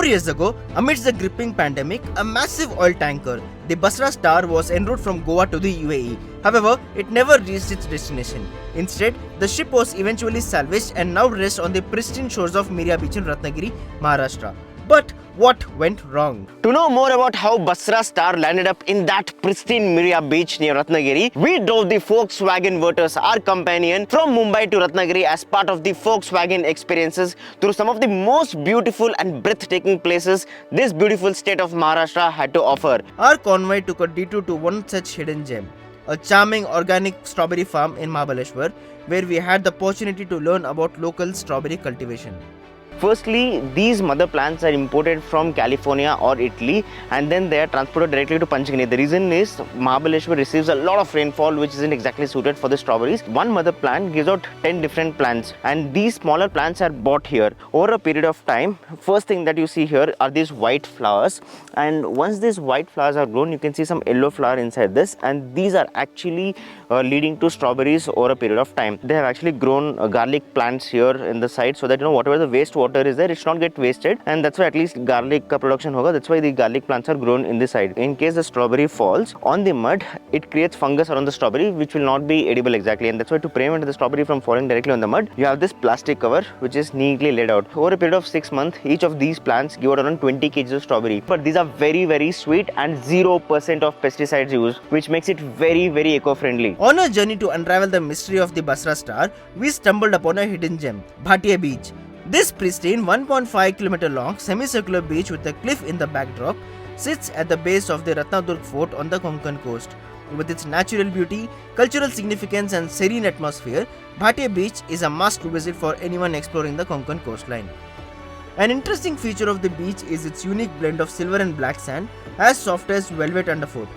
4 years ago, amidst the gripping pandemic, a massive oil tanker, the Basra Star, was en route from Goa to the UAE. However, it never reached its destination. Instead, the ship was eventually salvaged and now rests on the pristine shores of Mirya Beach in Ratnagiri, Maharashtra. But what went wrong? To know more about how Basra Star landed up in that pristine Mirya Beach near Ratnagiri, we drove the Volkswagen Virtus, our companion, from Mumbai to Ratnagiri as part of the Volkswagen Experiences through some of the most beautiful and breathtaking places this beautiful state of Maharashtra had to offer. Our convoy took a detour to one such hidden gem, a charming organic strawberry farm in Mahabaleshwar, where we had the opportunity to learn about local strawberry cultivation. Firstly, these mother plants are imported from California or Italy and then they are transported directly to Panchgani. The reason is Mahabaleshwar receives a lot of rainfall which isn't exactly suited for the strawberries. One mother plant gives out 10 different plants and these smaller plants are bought here. Over a period of time, first thing that you see here are these white flowers, and once these white flowers are grown, you can see some yellow flower inside this, and these are actually leading to strawberries over a period of time. They have actually grown garlic plants here in the side so that whatever the wastewater is there, it should not get wasted, and that's why at least garlic production hoga. That's why the garlic plants are grown in this side. In case the strawberry falls on the mud, it creates fungus around the strawberry which will not be edible exactly, and that's why to prevent the strawberry from falling directly on the mud, you have this plastic cover which is neatly laid out. Over a period of 6 months, each of these plants give out around 20 kg of strawberry, but these are very sweet and 0% of pesticides used, which makes it very eco-friendly. On our journey to unravel the mystery of the Basra Star, we stumbled upon a hidden gem, Bhatye Beach. This pristine 1.5 km long semicircular beach with a cliff in the backdrop sits at the base of the Ratnagiri fort on the Konkan coast. With its natural beauty, cultural significance and serene atmosphere, Bhatye Beach is a must visit for anyone exploring the Konkan coastline. An interesting feature of the beach is its unique blend of silver and black sand, as soft as velvet underfoot.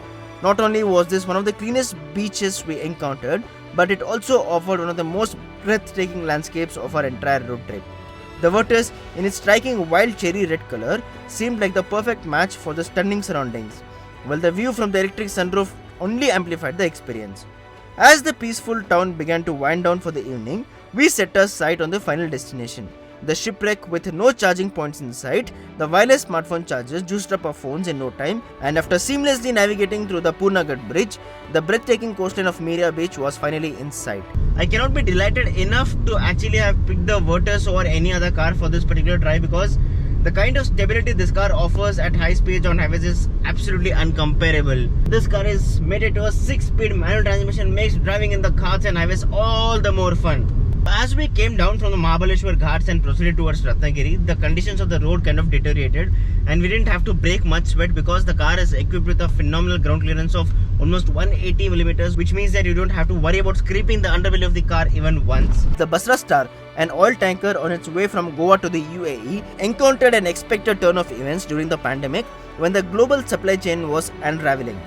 Not only was this one of the cleanest beaches we encountered, but it also offered one of the most breathtaking landscapes of our entire road trip. The Virtus, in its striking wild cherry red color, seemed like the perfect match for the stunning surroundings, while the view from the electric sunroof only amplified the experience. As the peaceful town began to wind down for the evening, we set our sight on the final destination. The shipwreck with no charging points in sight, the wireless smartphone chargers juiced up our phones in no time, and after seamlessly navigating through the Purnagat bridge, the breathtaking coastline of Mirya Beach was finally in sight. I cannot be delighted enough to actually have picked the Virtus or any other car for this particular drive, because the kind of stability this car offers at high speeds on highways is absolutely uncomparable. This car is mated to a 6-speed manual transmission, makes driving in the ghats and highways all the more fun. As we came down from the Mahabaleshwar Ghats and proceeded towards Ratnagiri, the conditions of the road kind of deteriorated and we didn't have to brake much sweat because the car is equipped with a phenomenal ground clearance of almost 180 millimeters, which means that you don't have to worry about scraping the underbelly of the car even once. The Basra Star, an oil tanker on its way from Goa to the UAE, encountered an unexpected turn of events during the pandemic when the global supply chain was unraveling.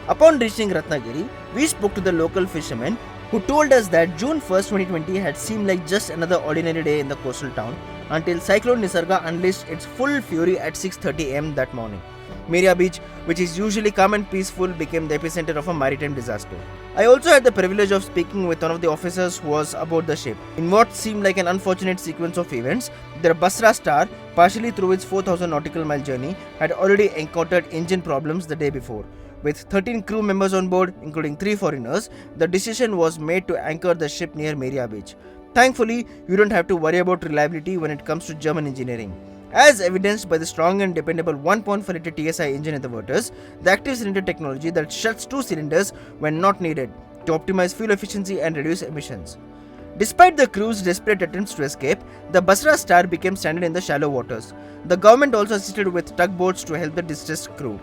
Upon reaching Ratnagiri, we spoke to the local fishermen who told us that June 1st, 2020 had seemed like just another ordinary day in the coastal town until Cyclone Nisarga unleashed its full fury at 6:30 am that morning. Mirya Beach, which is usually calm and peaceful, became the epicenter of a maritime disaster. I also had the privilege of speaking with one of the officers who was aboard the ship. In what seemed like an unfortunate sequence of events, the Basra Star, partially through its 4,000 nautical mile journey, had already encountered engine problems the day before. With 13 crew members on board, including 3 foreigners, the decision was made to anchor the ship near Mirya Beach. Thankfully, you don't have to worry about reliability when it comes to German engineering. As evidenced by the strong and dependable 1.5 liter TSI engine in the Virtus, the active cylinder technology that shuts 2 cylinders when not needed to optimize fuel efficiency and reduce emissions. Despite the crew's desperate attempts to escape, the Basra Star became stranded in the shallow waters. The government also assisted with tugboats to help the distressed crew.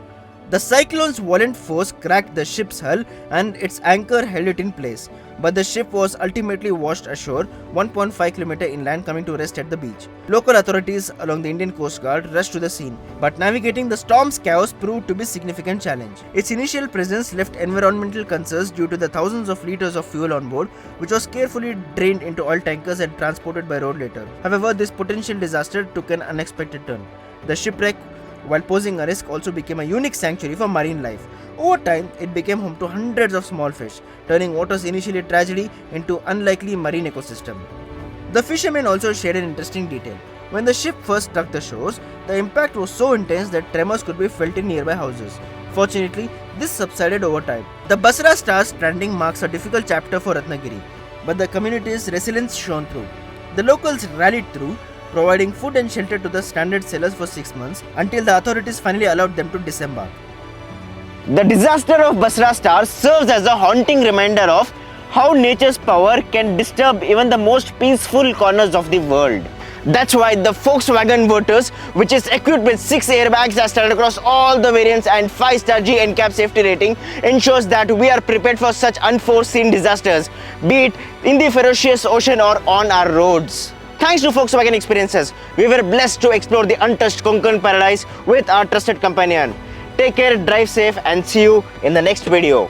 The cyclone's violent force cracked the ship's hull and its anchor held it in place, but the ship was ultimately washed ashore 1.5 km inland, coming to rest at the beach. Local authorities along the Indian Coast Guard rushed to the scene, but navigating the storm's chaos proved to be a significant challenge. Its initial presence left environmental concerns due to the thousands of liters of fuel on board, which was carefully drained into oil tankers and transported by road later. However, this potential disaster took an unexpected turn. The shipwreck, while posing a risk, also became a unique sanctuary for marine life. Over time, it became home to hundreds of small fish, turning what was initially a tragedy into unlikely marine ecosystem. The fishermen also shared an interesting detail. When the ship first struck the shores, the impact was so intense that tremors could be felt in nearby houses. Fortunately, this subsided over time. The Basra Star's stranding marks a difficult chapter for Ratnagiri, but the community's resilience shone through. The locals rallied through, providing food and shelter to the stranded sailors for 6 months until the authorities finally allowed them to disembark. The disaster of Basra Star serves as a haunting reminder of how nature's power can disturb even the most peaceful corners of the world. That's why the Volkswagen Virtus, which is equipped with 6 airbags as standard across all the variants and 5-star G NCAP safety rating, ensures that we are prepared for such unforeseen disasters, be it in the ferocious ocean or on our roads. Thanks to Volkswagen Experiences, we were blessed to explore the untouched Konkan paradise with our trusted companion. Take care, drive safe, and see you in the next video.